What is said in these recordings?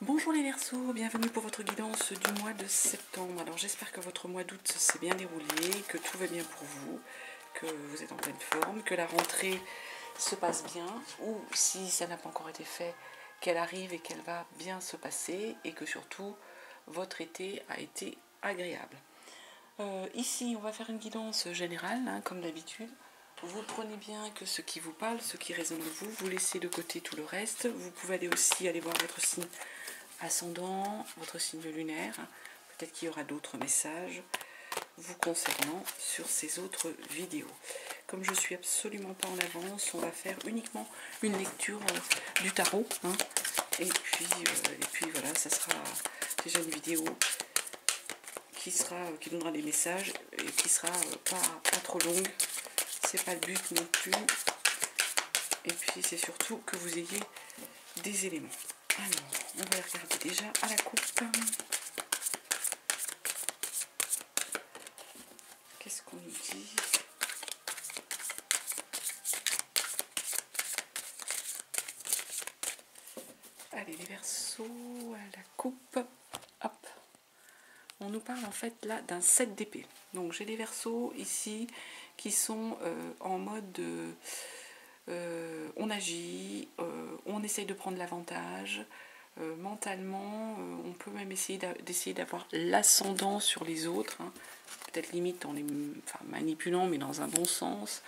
Bonjour les Verseaux, bienvenue pour votre guidance du mois de septembre. Alors j'espère que votre mois d'août s'est bien déroulé, que tout va bien pour vous, que vous êtes en pleine forme, que la rentrée se passe bien, ou si ça n'a pas encore été fait, qu'elle arrive et qu'elle va bien se passer, et que surtout votre été a été agréable. Ici on va faire une guidance générale, comme d'habitude. Vous prenez bien que ce qui vous parle, ce qui résonne en vous, vous laissez de côté tout le reste. Vous pouvez aussi aller voir votre signe ascendant, votre signe lunaire. Peut-être qu'il y aura d'autres messages vous concernant sur ces autres vidéos. Comme je ne suis absolument pas en avance, on va faire uniquement une lecture du tarot. Et puis voilà, ça sera déjà une vidéo qui donnera des messages et qui sera pas trop longue. C'est pas le but non plus. Et puis c'est surtout que vous ayez des éléments. Alors, on va regarder déjà à la coupe. Qu'est-ce qu'on nous dit? Allez, les Verseaux, à la coupe. Hop. On nous parle en fait là d'un 7 d'épée. Donc j'ai les Verseaux ici qui sont en mode on agit, on essaye de prendre l'avantage. Mentalement, on peut même essayer d'essayer d'avoir l'ascendant sur les autres, peut-être limite en les manipulant, mais dans un bon sens.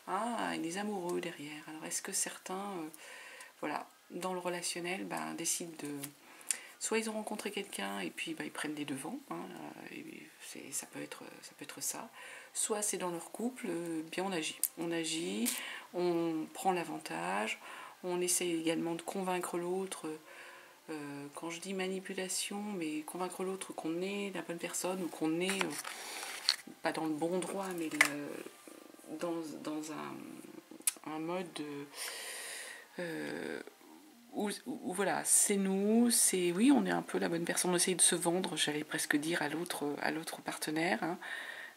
Ah, et les amoureux derrière. Alors est-ce que certains, voilà, dans le relationnel, décident de... Soit ils ont rencontré quelqu'un et puis ils prennent les devants, ça peut être ça. Soit c'est dans leur couple, bien on agit, on prend l'avantage, on essaie également de convaincre l'autre. Quand je dis manipulation, mais convaincre l'autre qu'on est la bonne personne ou qu'on est pas dans le bon droit, mais dans un mode où voilà, c'est nous, c'est oui, on est un peu la bonne personne, on essaye de se vendre, j'allais presque dire à l'autre partenaire,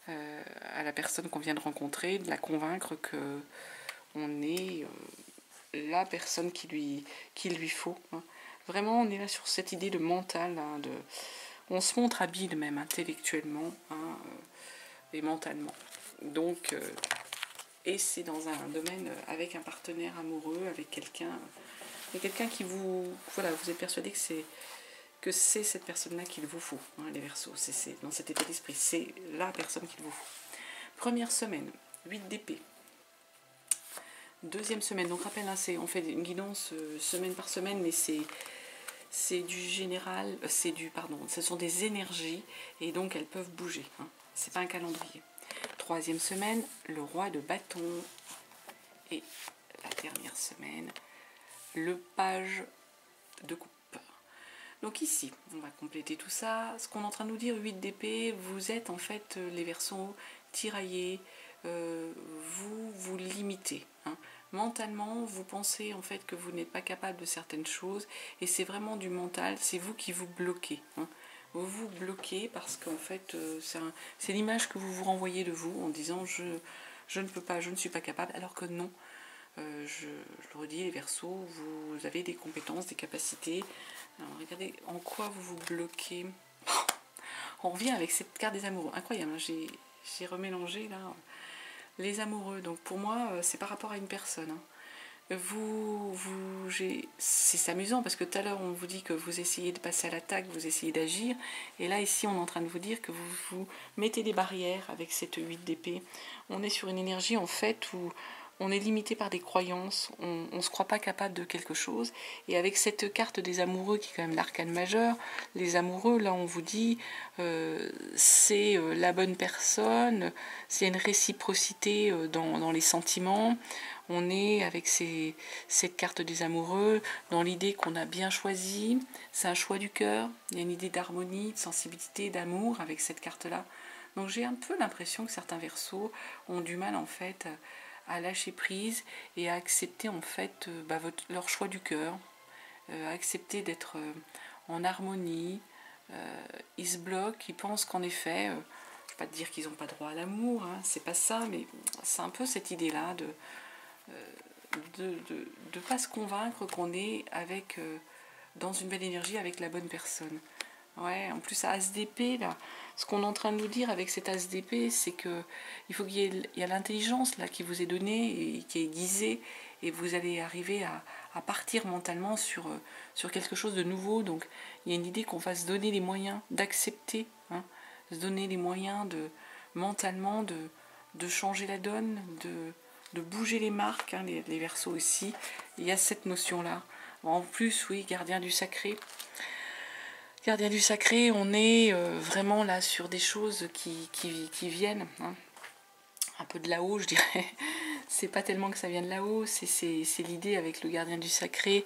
à la personne qu'on vient de rencontrer, de la convaincre que on est la personne qu'il lui faut. Vraiment, on est là sur cette idée de mental, on se montre habile même intellectuellement et mentalement. Donc, et c'est dans un domaine avec un partenaire amoureux, avec quelqu'un qui vous... Voilà, vous êtes persuadé que c'est cette personne-là qu'il vous faut, les Verseaux. C'est dans cet état d'esprit, c'est la personne qu'il vous faut. Première semaine, 8 d'épée. Deuxième semaine, donc rappel, on fait une guidance semaine par semaine, mais c'est du général, ce sont des énergies et donc elles peuvent bouger. C'est pas un calendrier. Troisième semaine, le roi de bâton. Et la dernière semaine, le page de coupe. Donc ici, on va compléter tout ça. Ce qu'on est en train de nous dire, 8 d'épée, vous êtes en fait les Verseaux tiraillés, vous limitez. Mentalement, vous pensez en fait que vous n'êtes pas capable de certaines choses et c'est vraiment du mental, c'est vous qui vous bloquez. Vous vous bloquez parce qu'en fait, c'est l'image que vous vous renvoyez de vous en disant je ne peux pas, je ne suis pas capable, alors que non. Je le redis, les Verseaux, vous avez des compétences, des capacités. Alors, regardez en quoi vous vous bloquez. On revient avec cette carte des amoureux. Incroyable, j'ai remélangé là les amoureux. Donc pour moi, c'est par rapport à une personne. C'est amusant parce que tout à l'heure on vous dit que vous essayez de passer à l'attaque, vous essayez d'agir, et là ici on est en train de vous dire que vous mettez des barrières avec cette 8 d'épée. On est sur une énergie en fait où on est limité par des croyances, on ne se croit pas capable de quelque chose, et avec cette carte des amoureux qui est quand même l'arcane majeur, les amoureux, là on vous dit c'est la bonne personne, c'est une réciprocité dans les sentiments. On est avec cette carte des amoureux dans l'idée qu'on a bien choisi, c'est un choix du cœur, il y a une idée d'harmonie, de sensibilité, d'amour avec cette carte-là. Donc j'ai un peu l'impression que certains Verseaux ont du mal en fait à lâcher prise et à accepter en fait leur choix du cœur, à accepter d'être en harmonie. Ils se bloquent, ils pensent qu'en effet, je ne vais pas te dire qu'ils n'ont pas droit à l'amour, c'est pas ça, mais c'est un peu cette idée-là de ne pas se convaincre qu'on est avec dans une belle énergie avec la bonne personne. Ouais, en plus, à As d'épée, là, ce qu'on est en train de nous dire avec cet As d'épée, c'est que il faut qu'il y ait l'intelligence là qui vous est donnée et qui est guisée, et vous allez arriver à partir mentalement sur quelque chose de nouveau. Donc, il y a une idée qu'on va se donner les moyens d'accepter, hein, se donner les moyens mentalement de changer la donne, de bouger les marques, hein, les Verseaux aussi. Il y a cette notion-là. En plus, oui, gardien du sacré. Gardien du sacré, on est vraiment là sur des choses qui viennent, hein, un peu de là-haut, je dirais. C'est pas tellement que ça vient de là-haut, c'est l'idée avec le gardien du sacré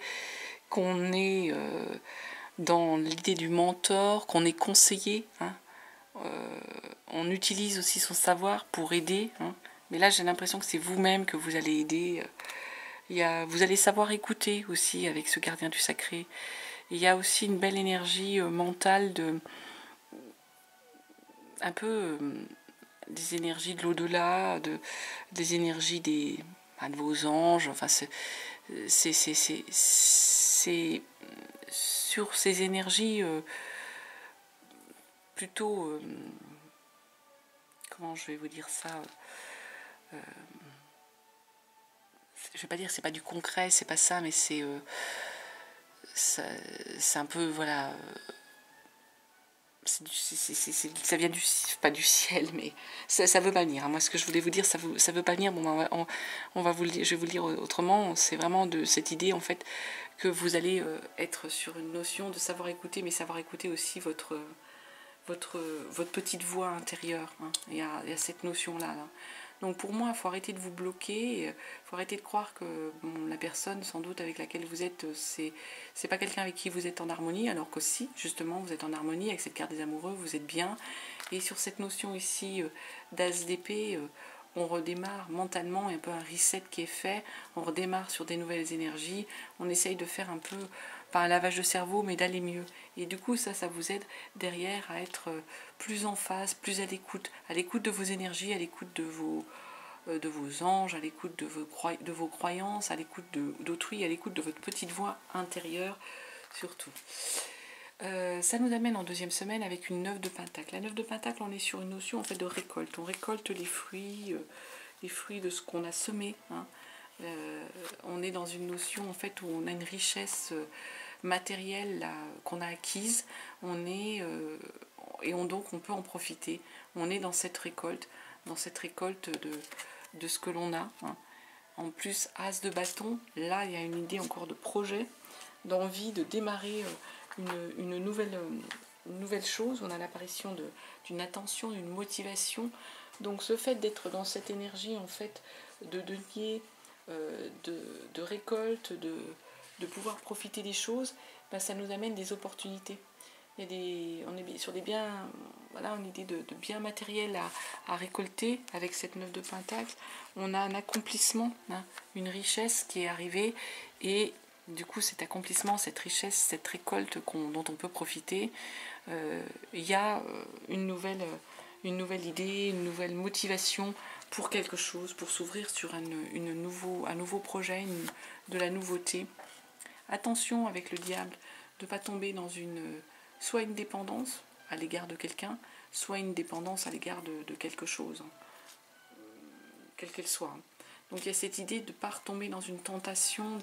qu'on est dans l'idée du mentor, qu'on est conseillé, hein. On utilise aussi son savoir pour aider, hein. Mais là, j'ai l'impression que c'est vous-même que vous allez aider. Vous allez savoir écouter aussi avec ce gardien du sacré. Il y a aussi une belle énergie mentale un peu des énergies de l'au-delà, des énergies de vos anges. Enfin, c'est sur ces énergies plutôt, comment je vais vous dire ça, je vais pas dire c'est pas du concret, c'est pas ça, mais c'est un peu, voilà, ça vient pas du ciel, mais ça veut pas venir, hein. Moi, ce que je voulais vous dire, ça veut pas venir. Bon, on va vous le dire, je vais vous le dire autrement. C'est vraiment de cette idée, en fait, que vous allez être sur une notion de savoir écouter, mais savoir écouter aussi votre petite voix intérieure, hein. Il y a cette notion-là, là. Donc pour moi, il faut arrêter de vous bloquer, il faut arrêter de croire que la personne, sans doute, avec laquelle vous êtes, c'est pas quelqu'un avec qui vous êtes en harmonie, alors qu'aussi, justement, vous êtes en harmonie avec cette carte des amoureux, vous êtes bien. Et sur cette notion ici d'As d'épée, on redémarre mentalement, il y a un peu un reset qui est fait, on redémarre sur des nouvelles énergies, on essaye de faire un peu, pas un lavage de cerveau, mais d'aller mieux. Et du coup, ça vous aide derrière à être plus en phase, plus à l'écoute de vos énergies, à l'écoute de vos anges, à l'écoute de vos croyances, à l'écoute d'autrui, à l'écoute de votre petite voix intérieure, surtout. Ça nous amène en deuxième semaine avec une 9 de Pentacle. La 9 de Pentacle, on est sur une notion en fait de récolte. On récolte les fruits de ce qu'on a semé, hein. On est dans une notion en fait où on a une richesse matérielle qu'on a acquise. Donc on peut en profiter. On est dans cette récolte de ce que l'on a, hein. En plus, As de bâton, là il y a une idée encore de projet, d'envie de démarrer une nouvelle chose. On a l'apparition d'une attention, d'une motivation. Donc ce fait d'être dans cette énergie en fait de denier, de récolte, de pouvoir profiter des choses, ben, ça nous amène des opportunités. On est sur des biens, voilà, une idée de biens matériels à récolter avec cette 9 de Pentacle. On a un accomplissement, hein, une richesse qui est arrivée, et du coup cet accomplissement, cette richesse, cette récolte dont on peut profiter, il y a une nouvelle idée, une nouvelle motivation pour quelque chose, pour s'ouvrir sur un nouveau projet, de la nouveauté. Attention avec le diable de ne pas tomber dans soit une dépendance à l'égard de quelqu'un, soit une dépendance à l'égard de quelque chose, quelle qu'elle soit. Donc il y a cette idée de ne pas retomber dans une tentation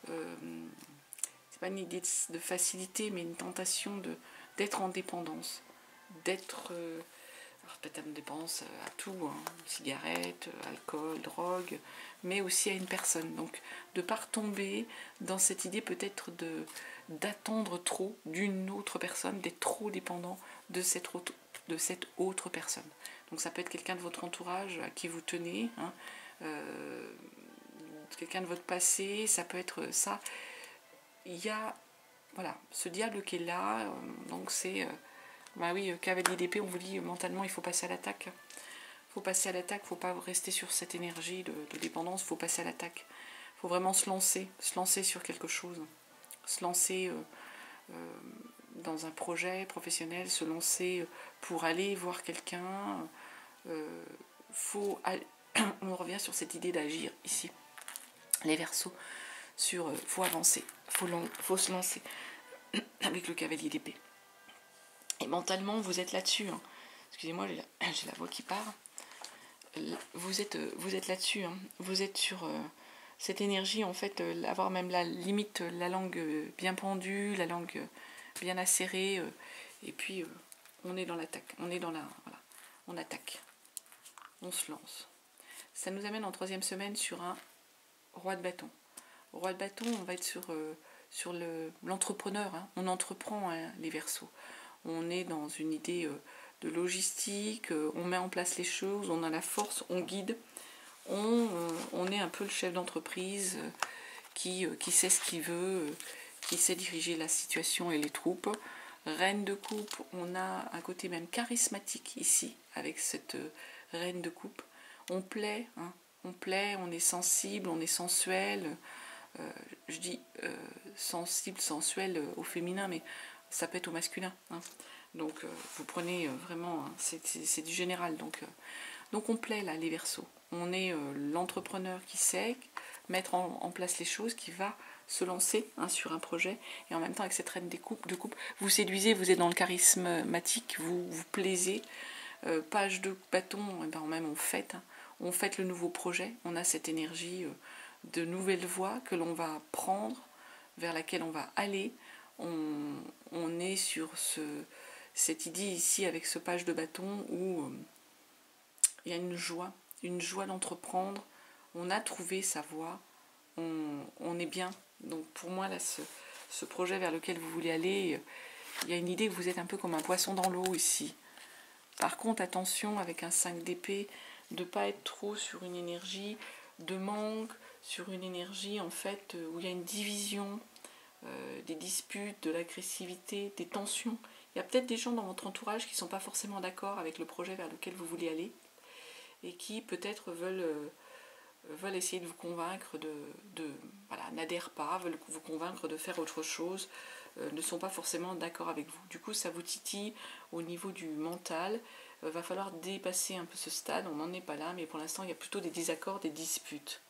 c'est pas une idée de facilité, mais une tentation d'être en dépendance, d'être peut-être en dépendance à tout, hein, cigarettes, alcool, drogue, mais aussi à une personne. Donc de ne pas retomber dans cette idée peut-être d'attendre trop d'une autre personne, d'être trop dépendant de cette autre personne. Donc ça peut être quelqu'un de votre entourage à qui vous tenez, hein, quelqu'un de votre passé, ça peut être ça. Il y a voilà, ce diable qui est là, donc c'est bah oui, cavalier d'épée, on vous dit mentalement il faut passer à l'attaque. Il faut passer à l'attaque, il ne faut pas rester sur cette énergie de dépendance, il faut passer à l'attaque. Il faut vraiment se lancer sur quelque chose, se lancer dans un projet professionnel, se lancer pour aller voir quelqu'un. On revient sur cette idée d'agir ici. Les Verseaux, sur faut avancer, faut se lancer avec le cavalier d'épée. Et mentalement, vous êtes là-dessus. Hein. Excusez-moi, j'ai la voix qui part. Vous êtes là-dessus. Hein. Vous êtes sur cette énergie, en fait, avoir même la limite, la langue bien pendue, la langue bien acérée. Et puis, on est dans l'attaque. On est dans la... Voilà. On attaque. On se lance. Ça nous amène en 3e semaine sur un roi de bâton. Roi de bâton, on va être sur l'entrepreneur. Hein. On entreprend, hein, les Verseaux. On est dans une idée de logistique, on met en place les choses, on a la force, on guide. On est un peu le chef d'entreprise qui sait ce qu'il veut, qui sait diriger la situation et les troupes. Reine de coupe, on a un côté même charismatique ici, avec cette reine de coupe. On plaît, hein, on est sensible, on est sensuel. Je dis sensible, sensuel au féminin, mais ça peut être au masculin. Hein. Donc vous prenez vraiment, hein, c'est du général. Donc on plaît là, les Verseaux. On est l'entrepreneur qui sait mettre en place les choses, qui va se lancer, hein, sur un projet, et en même temps avec cette reine de coupe, vous séduisez, vous êtes dans le charismatique, vous plaisez. Page de bâton, et ben même on fête, hein, on fête le nouveau projet, on a cette énergie de nouvelles voies que l'on va prendre, vers laquelle on va aller. On est sur cette idée ici avec ce page de bâton où il y a une joie d'entreprendre. On a trouvé sa voie, on est bien. Donc pour moi, là, ce projet vers lequel vous voulez aller, il y a une idée que vous êtes un peu comme un poisson dans l'eau ici. Par contre, attention avec un 5 d'épée, de ne pas être trop sur une énergie de manque, sur une énergie en fait où il y a une division, des disputes, de l'agressivité, des tensions. Il y a peut-être des gens dans votre entourage qui ne sont pas forcément d'accord avec le projet vers lequel vous voulez aller et qui peut-être veulent essayer de vous convaincre voilà, n'adhèrent pas, veulent vous convaincre de faire autre chose, ne sont pas forcément d'accord avec vous. Du coup, ça vous titille au niveau du mental. Va falloir dépasser un peu ce stade, on n'en est pas là, mais pour l'instant, il y a plutôt des désaccords, des disputes.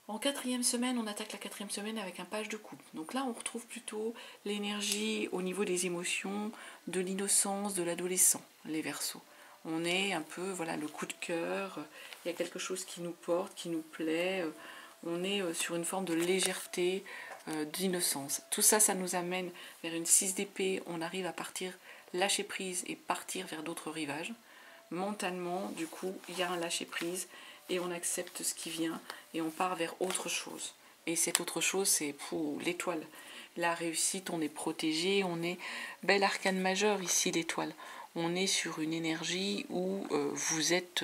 En 4e semaine, on attaque la 4e semaine avec un page de coupe. Donc là, on retrouve plutôt l'énergie au niveau des émotions, de l'innocence, de l'adolescent, les Verseaux. On est un peu, voilà, le coup de cœur, il y a quelque chose qui nous porte, qui nous plaît, on est sur une forme de légèreté, d'innocence. Tout ça, ça nous amène vers une 6 d'épée, on arrive à partir, lâcher prise et partir vers d'autres rivages. Mentalement, du coup, il y a un lâcher prise et on accepte ce qui vient et on part vers autre chose. Et cette autre chose, c'est pour l'étoile. La réussite, on est protégé, on est bel arcane majeur ici, l'étoile. On est sur une énergie où vous êtes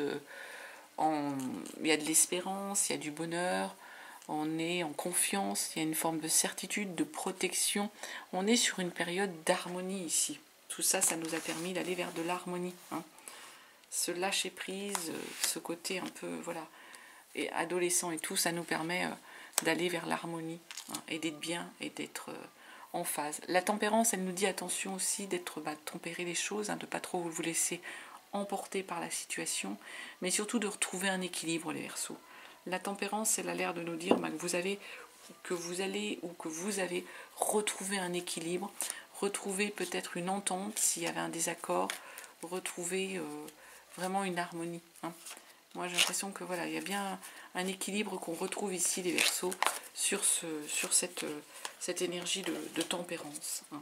il y a de l'espérance, il y a du bonheur, on est en confiance, il y a une forme de certitude, de protection. On est sur une période d'harmonie ici. Tout ça, ça nous a permis d'aller vers de l'harmonie. Hein. Ce lâcher prise, ce côté un peu, voilà, et adolescent et tout, ça nous permet d'aller vers l'harmonie, hein, et d'être bien et d'être en phase. La tempérance, elle nous dit attention aussi d'être tempérer les choses, hein, de ne pas trop vous laisser emporter par la situation, mais surtout de retrouver un équilibre, les Verseaux. La tempérance, elle a l'air de nous dire que vous avez retrouvé un équilibre, retrouver peut-être une entente s'il y avait un désaccord, retrouver vraiment une harmonie. Hein. Moi, j'ai l'impression que voilà, il y a bien un équilibre qu'on retrouve ici, les Verseaux, sur cette énergie de tempérance. Hein.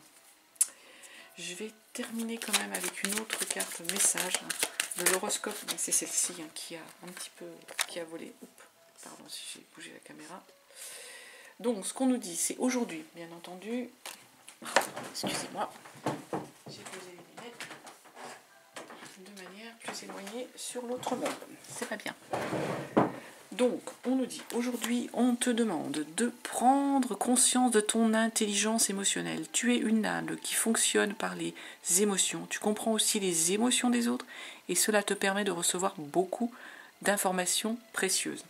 Je vais terminer quand même avec une autre carte message, hein, de l'horoscope. C'est celle-ci, hein, qui a volé. Oups, pardon si j'ai bougé la caméra. Donc, ce qu'on nous dit, c'est aujourd'hui, bien entendu. Excusez-moi, j'ai posé les lunettes de manière plus éloignée sur l'autre meuble. C'est pas bien. Donc, on nous dit, aujourd'hui, on te demande de prendre conscience de ton intelligence émotionnelle. Tu es une âme qui fonctionne par les émotions. Tu comprends aussi les émotions des autres et cela te permet de recevoir beaucoup d'informations précieuses.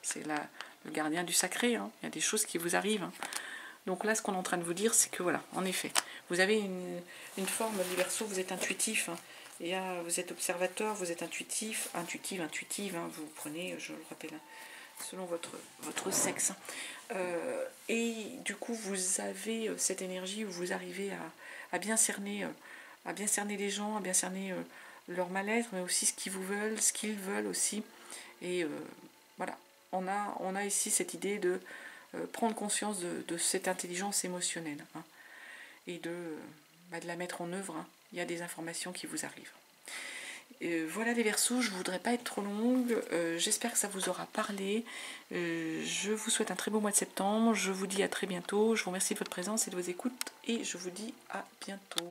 C'est là le gardien du sacré, hein. Il y a des choses qui vous arrivent. Hein. Donc là, ce qu'on est en train de vous dire, c'est que voilà, en effet, vous avez une forme, les Verseaux, vous êtes intuitif, hein. Vous êtes observateur, vous êtes intuitive, hein, vous prenez, je le rappelle, hein, selon votre sexe. Et du coup, vous avez cette énergie où vous arrivez à bien cerner les gens, à bien cerner leur mal-être, mais aussi ce qu'ils veulent aussi. Et voilà, on a ici cette idée de prendre conscience de cette intelligence émotionnelle, hein, et de la mettre en œuvre. Hein. Il y a des informations qui vous arrivent. Voilà les Verseaux, je ne voudrais pas être trop longue, j'espère que ça vous aura parlé, je vous souhaite un très beau mois de septembre, je vous dis à très bientôt, je vous remercie de votre présence et de vos écoutes et je vous dis à bientôt.